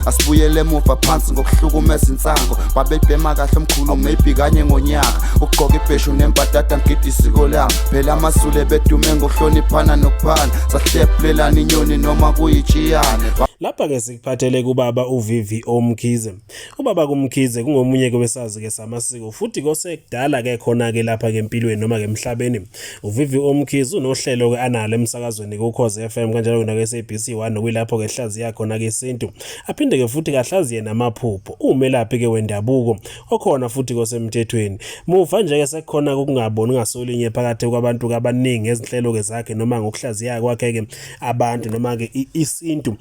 Asibuyele emuva phansi ngokuhlukumeza insango babebhema kahle omkhulu maybe kanye ngonyaka ugqoka ibheshu nembadada ngidi isiko lami phela amasule bedume ngokuhloniphana nokuphana sahlephulelana inyoni noma kuyijiyane. Lapha ke sikuphathele kubaba uVVO Mkhize. Ubaba kuMkhize kungomunye kwesazi ke samasiko futhi kosekudala ke khona ke lapha ke empilweni noma ke emhlabeni. uVVO Mkhize unohlelo ke analo emsakazweni kuKhozi FM kanjalo na ke SABC1 nokuyilapho ke hlaziya khona ke isintu. Aphinde ke futhi kahlaziye namaphupho. Umelaphi ke wendabuko okhona futhi kosemthethweni. Muva nje ke sekukhona ukungaboni ngasolinye phakathi kwabantu abaningi ezinhlelo ke zakhe noma ngokuhlaziya kwakhe ke abantu noma ke isintu.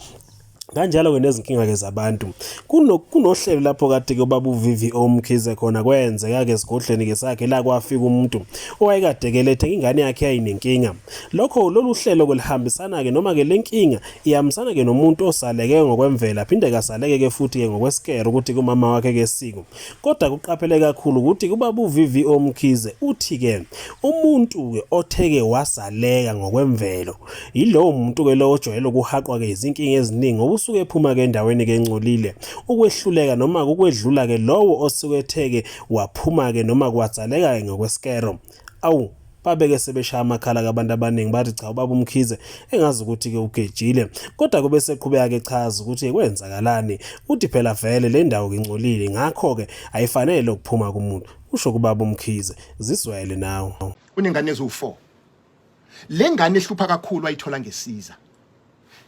Kanjalo ke nezinkinga ke zabantu kunohlelo lapho kade ke baba uVVO Mkhize khona kwenzeka ke esigodleni ke sakhe la kwafika umuntu owayekade ke lethe ingane yakhe yayinenkinga. Lokho lolu hlelo ke lihambisana ke noma ke lenkinga ihambisana ke nomuntu osaleke ngokwemvela phinde kasaleke ke futhi ke ngokwesikere ukuthi kumama wakhe ke siko. Kodwa kuqaphele kakhulu ukuthi kubaba uVVO Mkhize uthi ke umuntu ke otheke wasaleka ngokwemvelo yilowo muntu ke lo ojwayele ukuhaqwa ke izinkinga eziningi usuke ephuma ke endaweni ke engcolile ukwehluleka noma ukwedlula ke lowo osuke etheke waphuma ke noma kwatsaleka ke ngokweskero. Awu babeke sebeshaya amakhala kabantu abaningi bathi cha ubaba uMkhize engazi ukuthi ke ugejile kodwa kube seqhubeka ke chaza ukuthi kwenzakalani uthi phela vele le ndawo ke ngcolile ngakho ke ayifanele ukuphuma kumuntu usho kubaba uMkhize ziswele nawo unengane ezu4 lengane ehlupha kakhulu ayithola ngesiza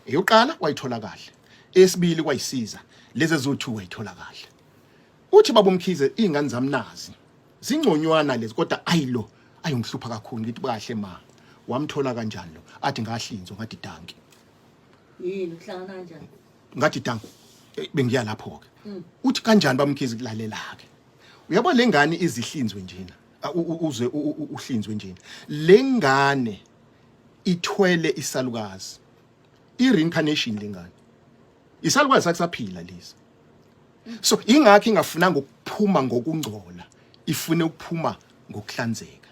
eyoqala wayithola kahle esibili kwayisiza lezi ezo2 wayithola kahle uthi baba uMkhize izingane zamnazi zingconywana lezi kodwa ayilo ayongihlupha kakhulu ngithi kahle ma wamthola kanjani lo athi ngahlinzo ngathi danki yini uhlangana kanjani ngathi danki bengiya lapho ke uthi kanjani baba uMkhize kulalela ke uyabona lengane izihlinzwe njena uze uhlinzwe njena lengane ithwele isalukazi i-reincarnation lengane isalukazi sakusaphila lezi so ingakho ingafunanga ukuphuma ngokungcola ifune ukuphuma ngokuhlanzeka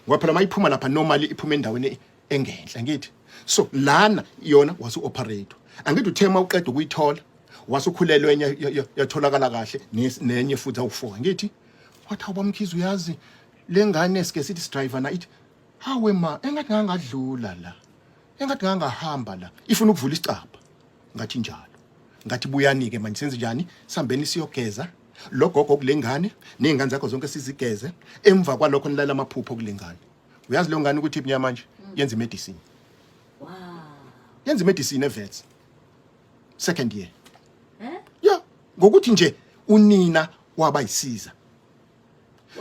ngoba phela mayiphuma lapha normally iphuma endaweni engenhla ngithi so lana yona wasu-operator angithi uthema uqeda ukuyithola wasukhulelwe enye yatholakala kahle nenye futhi awu4 ngithi wathi awuba Mkhize uyazi lengane esike sithi driver na ithi hawe ma engathi ngangadlula la engathi ngangahamba la ifuna ukuvula isicapha ngathi njalo ngathi buyanike manje senze njani sihambeni siyogeza logogo kulengane nezingane zakho zonke sizigeze emva kwalokho nilala amaphupho kulengane uyazi lo ngane ukuthi ibunya manje yenza medicine wow yenza medicine evets second year yeah ngokuthi nje unina wabayisiza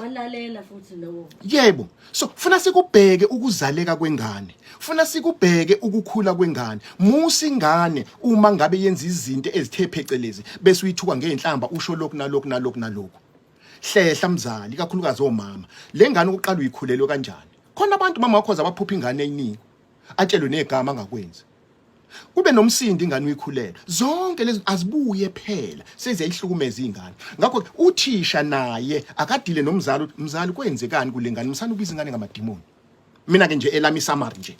walalela futhi lowo yebo so funa sikubheke ukuzaleka kwengane funa sikubheke ukukhula kwengane musa ingane uma ngabe yenza izinto ezithe phecelezi bese uyithuka ngenhlamba usho lokhu nalokhu hlehla mzali kakhulukazi omama lengane ukuqala uyikhulelwe kanjani khona abantu mama wakho abaphupha ingane eyiningi atshelwe negama angakwenzi kube nomsindi ingane uyikhulelwe zonke lezi azibuye phela seziyihlukumeza izingane ngakho uthisha naye akadile nomzali umzali kwenzekani kulengane msana ubiza ingane ngamadimoni mina ke nje elami summary nje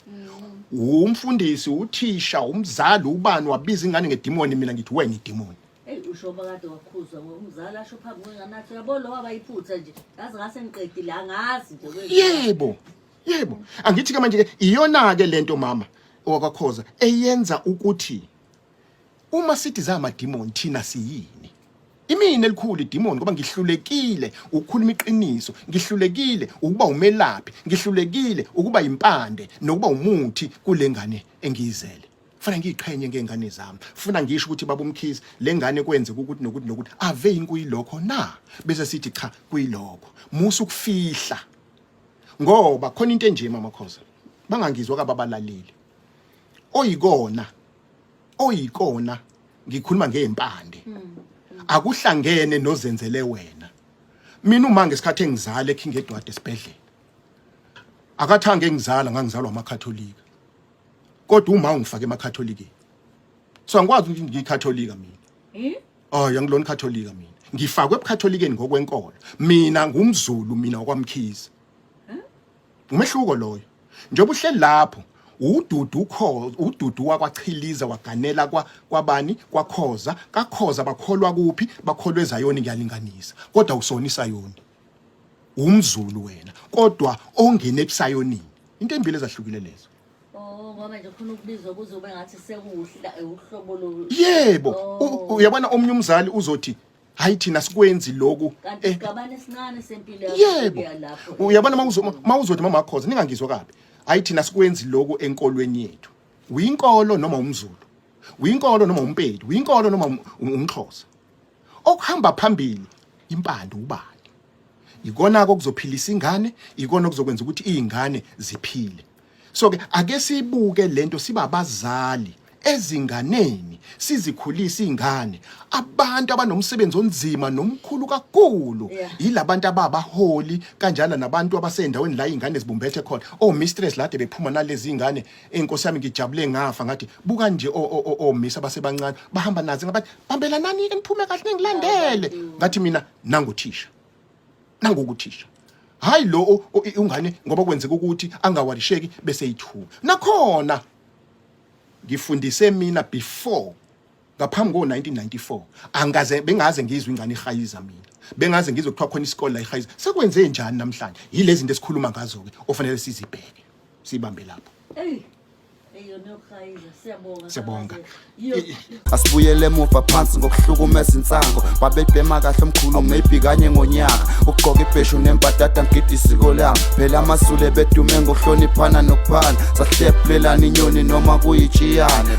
umfundisi uthisha umzali ubani wabiza ingane ngedimoni mina ngithi wena idimoni usho bakade wakhuzwa umzali asho phambi kwengane athi yabo lo wabayiphutha nje yazi ngase ngiqedile angazi nje yebo angithi ke manje ke iyona ke lento mama owakakhoza eyenza ukuthi uma sithi zamadimoni thina siyini imini elikhulu idimoni ngoba ngihlulekile ukukhuluma iqiniso ngihlulekile ukuba umelaphi ngihlulekile ukuba impande nokuba umuthi kulengane engiyizele funa ngiyiqhenye ngengane zami funa ngisho ukuthi baba uMkhize lengane kwenze ukuthi nokuthi ave inkuyilokho na bese sithi cha kuyilokho musu ukufihla ngoba khona into enje mama Khoza bangangizwa kababalaleli oyikona ngikhuluma ngempande akuhlangene nozenzele wena mina uma ngesikhathi engizala eKing Edward esibhedlela akathange ngizala ngangizalwa amakatholika kodwa uma ungifake emakatholikeni so angikwazi ukuthi ngiyikatholika mina yangilona ikatholika mina ngifakwe ebukatholikeni ngokwenkolo mina ngumZulu mina kwaMkhize umehluko loyo njengoba uhleli lapho ududu wakwachiliza waganela kwabani kwakhoza kakhoza bakholwa kuphi bakholwe eZayoni ngiyalinganisa kodwa usona iSayoni umZulu wena kodwa ongene eBusayonini into embili ezahlukile lezo ngoba nje khona ukubizwa kuzobe ngathi sekuhla uhlobo lo yebo uyabona omnye umzali uzothi hayi thina sikwenzi lokhu kanti sigabane esincane sempilo yebo lapho uyabona mawuzothi mama akhoza ningangizwa kabi hayi thina sikwenzi lokhu enkolweni yethu uyinkolo noma umZulu uyinkolo noma umpedi uyinkolo noma umXhosa okuhamba phambili impande ubani ikona okuzophilisa ingane ikona okuzokwenza ukuthi izingane ziphile so ke ake sibuke lento siba abazali ezinganeni sizikhulisa izingane abantu abanomsebenzi onzima nomkhulu kakhulu yilabantu ababaholi kanjalo nabantu abasendaweni la izingane zibumbethe khona mistress lade bephuma nalezi izingane enkosi yami ngijabule ngafa ngathi buka nje miss abasebancane bahamba nazi ngabathi bambelanani eniphume kahle ngilandele ngathi mina nanguthisha nangukuthisha hayi lo ungane ngoba kwenzeka ukuthi angawarisheki bese yithuka nakhona ngifundise mina before ngaphambi ko1994 bengaze ngizwe ingane ihayiza mina bengaze ngizwe kuthiwa khona isikole la ihayiza sekwenze njani namhlanje yilezi zinto esikhuluma ngazo ke ofanele sizibheke sibambe lapho siyabonga asibuyele emuva phansi ngokuhlukumeza insango babebhema kahle omkhulu maybe kanye ngonyaka ugqoka ibheshu nembadada ngigida isiko lami phela amasule bedume ngokuhloniphana nokuphana sahlephulelana inyoni noma kuyitshiyane